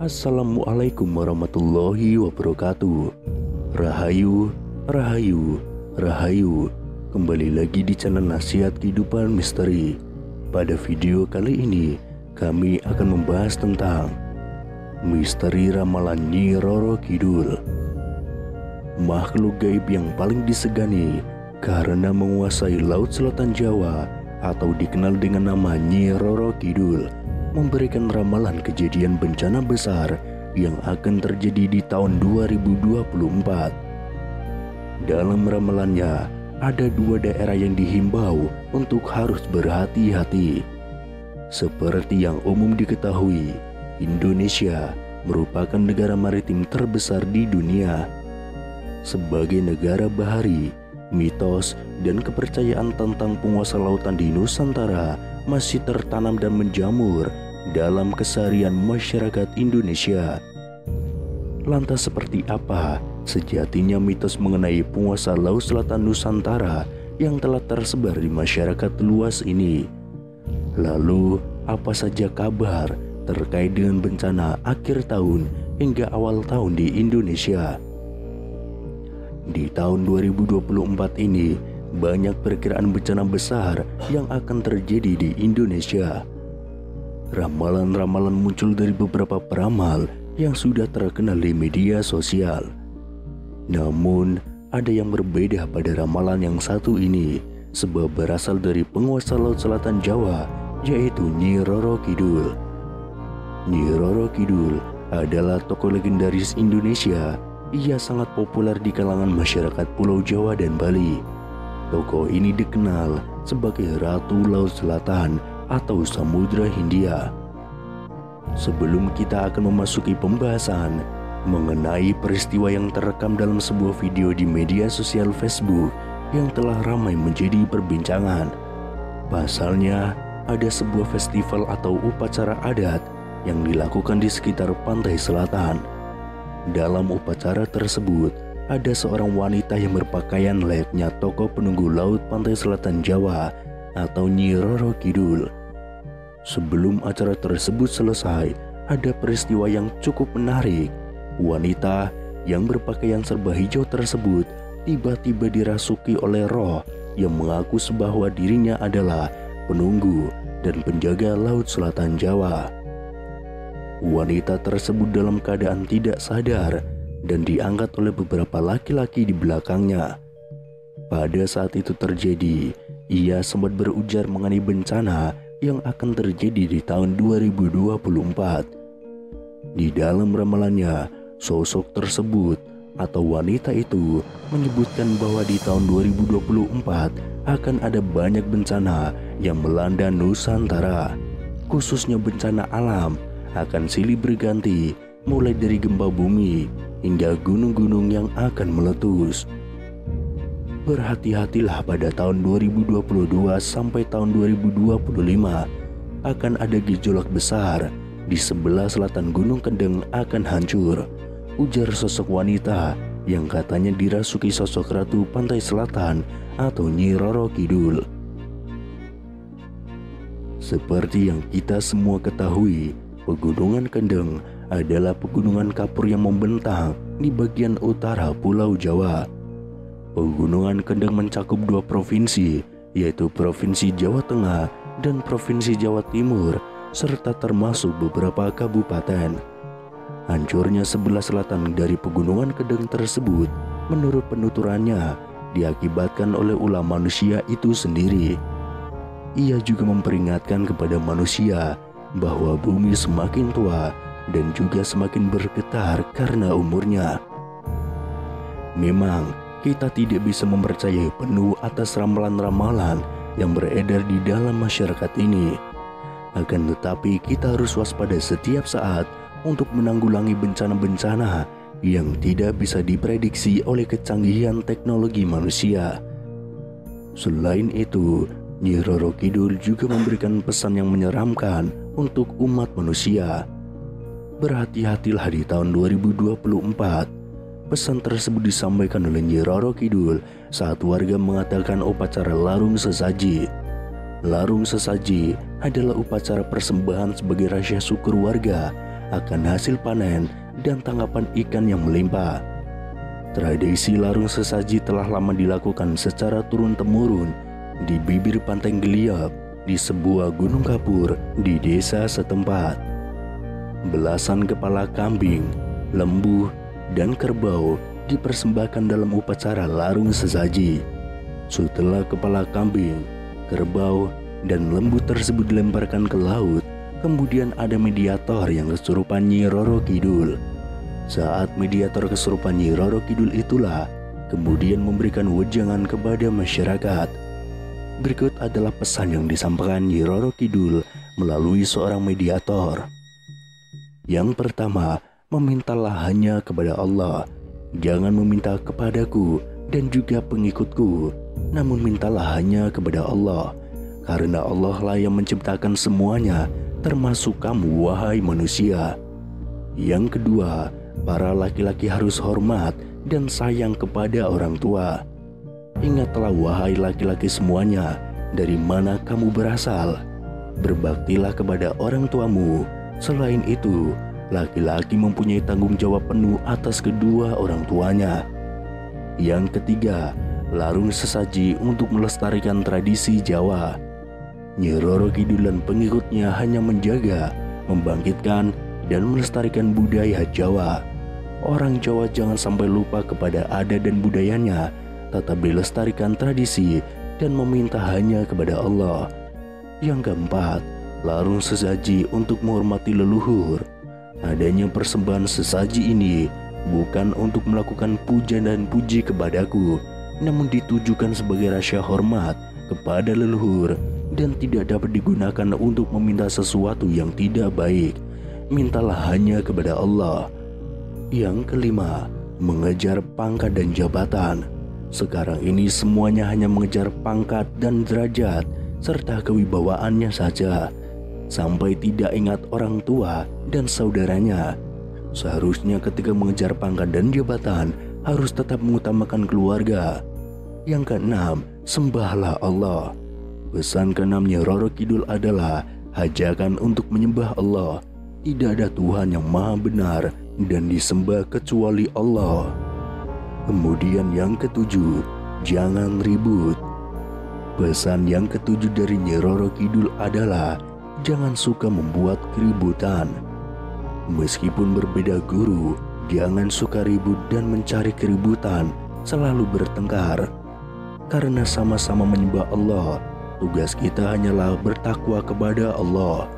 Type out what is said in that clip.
Assalamualaikum warahmatullahi wabarakatuh. Rahayu, rahayu, rahayu. Kembali lagi di channel Nasihat Kehidupan Misteri. Pada video kali ini kami akan membahas tentang misteri ramalan Nyi Roro Kidul. Makhluk gaib yang paling disegani karena menguasai Laut Selatan Jawa atau dikenal dengan nama Nyi Roro Kidul memberikan ramalan kejadian bencana besar yang akan terjadi di tahun 2024. Dalam ramalannya, ada dua daerah yang dihimbau untuk harus berhati-hati. Seperti yang umum diketahui, Indonesia merupakan negara maritim terbesar di dunia. Sebagai negara bahari, mitos dan kepercayaan tentang penguasa lautan di Nusantara masih tertanam dan menjamur dalam keseharian masyarakat Indonesia. Lantas seperti apa sejatinya mitos mengenai penguasa Laut Selatan Nusantara yang telah tersebar di masyarakat luas ini? Lalu apa saja kabar terkait dengan bencana akhir tahun hingga awal tahun di Indonesia? Di tahun 2024 ini banyak perkiraan bencana besar yang akan terjadi di Indonesia. Ramalan-ramalan muncul dari beberapa peramal yang sudah terkenal di media sosial. Namun, ada yang berbeda pada ramalan yang satu ini, sebab berasal dari penguasa Laut Selatan Jawa, yaitu Nyi Roro Kidul. Nyi Roro Kidul adalah tokoh legendaris Indonesia. Ia sangat populer di kalangan masyarakat Pulau Jawa dan Bali. Tokoh ini dikenal sebagai Ratu Laut Selatan atau Samudra Hindia. Sebelum kita akan memasuki pembahasan mengenai peristiwa yang terekam dalam sebuah video di media sosial Facebook yang telah ramai menjadi perbincangan. Pasalnya, ada sebuah festival atau upacara adat yang dilakukan di sekitar pantai selatan. Dalam upacara tersebut, ada seorang wanita yang berpakaian layaknya tokoh penunggu laut pantai selatan Jawa atau Nyi Roro Kidul. Sebelum acara tersebut selesai, ada peristiwa yang cukup menarik. Wanita yang berpakaian serba hijau tersebut tiba-tiba dirasuki oleh roh yang mengaku bahwa dirinya adalah penunggu dan penjaga Laut Selatan Jawa. Wanita tersebut dalam keadaan tidak sadar dan diangkat oleh beberapa laki-laki di belakangnya. Pada saat itu terjadi, ia sempat berujar mengenai bencana yang akan terjadi di tahun 2024. Di dalam ramalannya, sosok tersebut atau wanita itu menyebutkan bahwa di tahun 2024 akan ada banyak bencana yang melanda Nusantara, khususnya bencana alam akan silih berganti, mulai dari gempa bumi hingga gunung-gunung yang akan meletus. Berhati-hatilah pada tahun 2022 sampai tahun 2025 akan ada gejolak besar di sebelah selatan Gunung Kendeng akan hancur, ujar sosok wanita yang katanya dirasuki sosok Ratu Pantai Selatan atau Nyi Roro Kidul. Seperti yang kita semua ketahui, Pegunungan Kendeng adalah pegunungan kapur yang membentang di bagian utara Pulau Jawa. Pegunungan Kendeng mencakup dua provinsi, yaitu Provinsi Jawa Tengah dan Provinsi Jawa Timur, serta termasuk beberapa kabupaten. Hancurnya sebelah selatan dari Pegunungan Kendeng tersebut, menurut penuturannya, diakibatkan oleh ulah manusia itu sendiri. Ia juga memperingatkan kepada manusia bahwa bumi semakin tua dan juga semakin bergetar karena umurnya. Memang kita tidak bisa mempercayai penuh atas ramalan-ramalan yang beredar di dalam masyarakat ini. Akan tetapi kita harus waspada setiap saat untuk menanggulangi bencana-bencana yang tidak bisa diprediksi oleh kecanggihan teknologi manusia. Selain itu, Nyi Roro Kidul juga memberikan pesan yang menyeramkan untuk umat manusia. Berhati-hatilah di tahun 2024. Pesan tersebut disampaikan oleh Nyi Roro Kidul saat warga mengatakan upacara larung sesaji. Larung sesaji adalah upacara persembahan sebagai rasa syukur warga akan hasil panen dan tangkapan ikan yang melimpah. Tradisi larung sesaji telah lama dilakukan secara turun-temurun di bibir pantai Geliat di sebuah gunung kapur di desa setempat. Belasan kepala kambing, lembu, dan kerbau dipersembahkan dalam upacara larung sesaji. Setelah kepala kambing, kerbau, dan lembu tersebut dilemparkan ke laut, kemudian ada mediator yang kesurupan Nyi Roro Kidul. Saat mediator kesurupan Nyi Roro Kidul itulah kemudian memberikan wejangan kepada masyarakat. Berikut adalah pesan yang disampaikan Nyi Roro Kidul melalui seorang mediator. Yang pertama, memintalah hanya kepada Allah. Jangan meminta kepadaku dan juga pengikutku, namun mintalah hanya kepada Allah. Karena Allah lah yang menciptakan semuanya, termasuk kamu wahai manusia. Yang kedua, para laki-laki harus hormat dan sayang kepada orang tua. Ingatlah wahai laki-laki semuanya, dari mana kamu berasal. Berbaktilah kepada orang tuamu. Selain itu, laki-laki mempunyai tanggung jawab penuh atas kedua orang tuanya. Yang ketiga, larung sesaji untuk melestarikan tradisi Jawa. Nyi Roro Kidul dan pengikutnya hanya menjaga, membangkitkan, dan melestarikan budaya Jawa. Orang Jawa jangan sampai lupa kepada adat dan budayanya, tetap dilestarikan tradisi dan meminta hanya kepada Allah. Yang keempat, larung sesaji untuk menghormati leluhur. Adanya persembahan sesaji ini bukan untuk melakukan puja dan puji kepadaku, namun ditujukan sebagai rasa hormat kepada leluhur dan tidak dapat digunakan untuk meminta sesuatu yang tidak baik. Mintalah hanya kepada Allah. Yang kelima, mengejar pangkat dan jabatan. Sekarang ini semuanya hanya mengejar pangkat dan derajat serta kewibawaannya saja, sampai tidak ingat orang tua dan saudaranya. Seharusnya ketika mengejar pangkat dan jabatan harus tetap mengutamakan keluarga. Yang keenam, sembahlah Allah. Pesan keenam Nyi Roro Kidul adalah hajakan untuk menyembah Allah. Tidak ada Tuhan yang maha benar dan disembah kecuali Allah. Kemudian yang ketujuh, jangan ribut. Pesan yang ketujuh dari Nyi Roro Kidul adalah jangan suka membuat keributan. Meskipun berbeda guru, jangan suka ribut dan mencari keributan, selalu bertengkar. Karena sama-sama menyembah Allah, tugas kita hanyalah bertakwa kepada Allah.